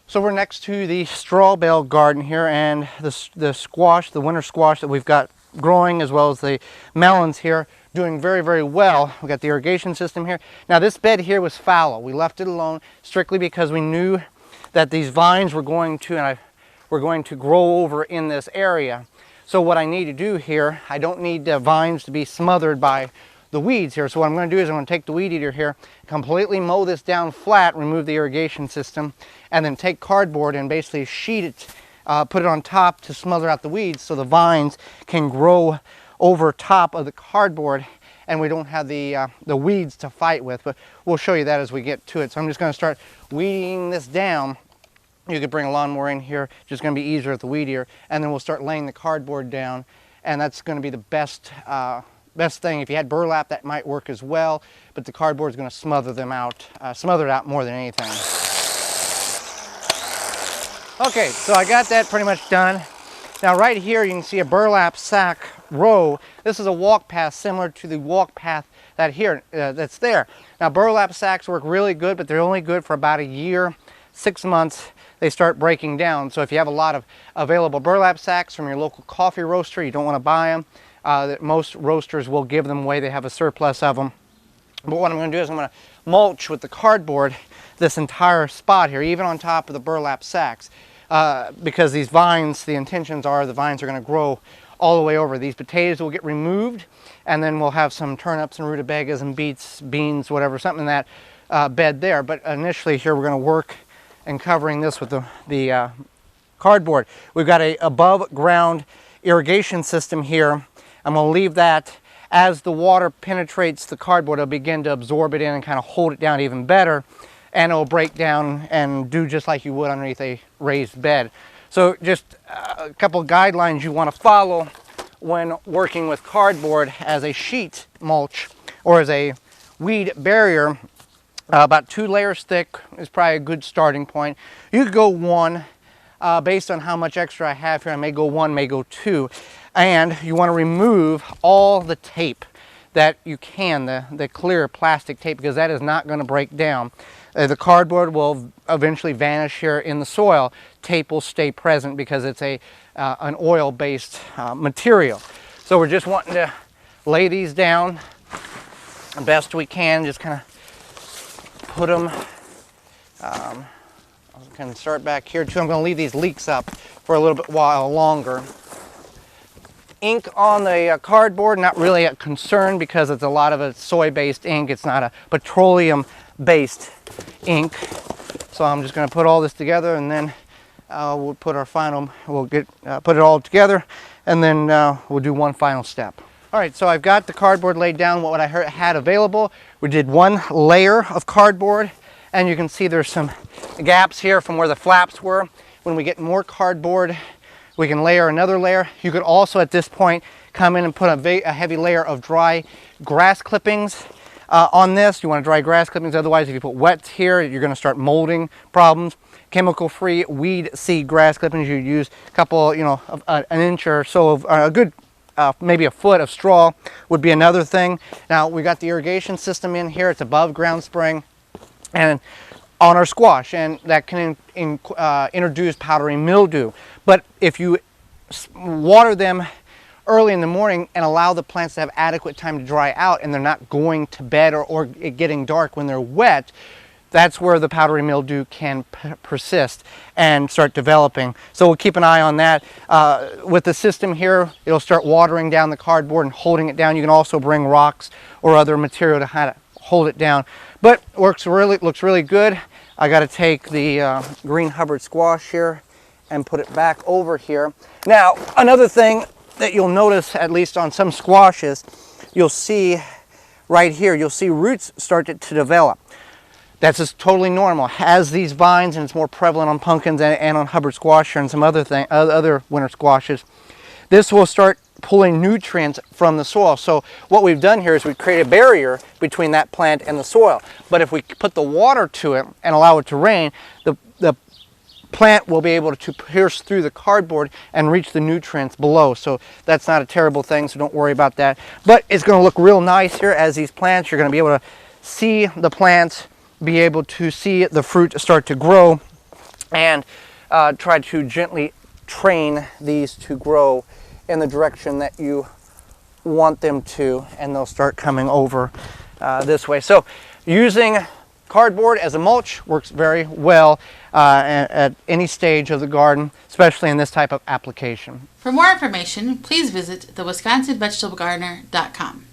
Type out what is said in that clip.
So we're next to the straw bale garden here, and the squash, the winter squash that we've got growing, as well as the melons here, doing very, very well. We got the irrigation system here. Now this bed here was fallow. We left it alone strictly because we knew that these vines were going to grow over in this area. So what I need to do here, I don't need the vines to be smothered by the weeds here. So what I'm going to do is I'm going to take the weed eater here, completely mow this down flat, remove the irrigation system, and then take cardboard and basically sheet it, put it on top to smother out the weeds so the vines can grow over top of the cardboard and we don't have the weeds to fight with. But we'll show you that as we get to it. So I'm just going to start weeding this down. You could bring a lawnmower in here, just going to be easier with the weed eater, and then we'll start laying the cardboard down, and that's going to be the best thing. If you had burlap, that might work as well, but the cardboard is going to smother them out, smother it out more than anything. Okay, so I got that pretty much done. Now right here you can see a burlap sack row. This is a walk path similar to the walk path that's there. Now burlap sacks work really good, but they're only good for about a year, 6 months. They start breaking down. So if you have a lot of available burlap sacks from your local coffee roaster, you don't want to buy them. Most roasters will give them away. They have a surplus of them. But what I'm going to do is I'm going to mulch with the cardboard this entire spot here, even on top of the burlap sacks, because these vines, the intentions are the vines are going to grow all the way over. These potatoes will get removed, and then we'll have some turnips and rutabagas and beets, beans, whatever, something in that bed there. But initially here we're going to work and covering this with the cardboard. We've got a above ground irrigation system here. I'm going to leave that. As the water penetrates the cardboard, it'll begin to absorb it in and kind of hold it down even better, and it'll break down and do just like you would underneath a raised bed. So just a couple of guidelines you want to follow when working with cardboard as a sheet mulch or as a weed barrier. About 2 layers thick is probably a good starting point. You could go 1 based on how much extra I have here. I may go 1, may go 2. And you want to remove all the tape that you can, the clear plastic tape, because that is not going to break down. The cardboard will eventually vanish here in the soil. Tape will stay present because it's an oil-based material. So we're just wanting to lay these down the best we can, just kind of put them, I can start back here too. I'm going to leave these leeks up for a little bit while longer. Ink on the cardboard, not really a concern because it's a lot of it soy-based ink. It's not a petroleum-based ink. So I'm just going to put all this together, and then we'll put our final, put it all together, and then we'll do one final step. All right, so I've got the cardboard laid down, what I had available. We did 1 layer of cardboard, and you can see there's some gaps here from where the flaps were. When we get more cardboard, we can layer another layer. You could also at this point come in and put a heavy layer of dry grass clippings on this. You want to dry grass clippings, otherwise if you put wet here, you're going to start molding problems. Chemical-free weed seed grass clippings, you use a couple, an inch or so of a good maybe a foot of straw would be another thing. Now we got the irrigation system in here. It's above ground spring and on our squash, and that can introduce powdery mildew. But if you water them early in the morning and allow the plants to have adequate time to dry out, and they're not going to bed or it getting dark when they're wet, that's where the powdery mildew can persist and start developing. So we'll keep an eye on that. With the system here, it'll start watering down the cardboard and holding it down. You can also bring rocks or other material to kind of hold it down. But looks really good. I got to take the green Hubbard squash here and put it back over here. Now, another thing that you'll notice, at least on some squashes, you'll see right here, you'll see roots start to develop. That's just totally normal. As these vines, and it's more prevalent on pumpkins and on Hubbard squash and some other winter squashes, this will start pulling nutrients from the soil. So what we've done here is we've created a barrier between that plant and the soil. But if we put the water to it and allow it to rain, the plant will be able to pierce through the cardboard and reach the nutrients below. So that's not a terrible thing, so don't worry about that. But it's going to look real nice here as these plants. You're going to be able to see the plants, be able to see the fruit start to grow, and try to gently train these to grow in the direction that you want them to, and they'll start coming over this way. So using cardboard as a mulch works very well at any stage of the garden, especially in this type of application. For more information, please visit thewisconsinvegetablegardener.com.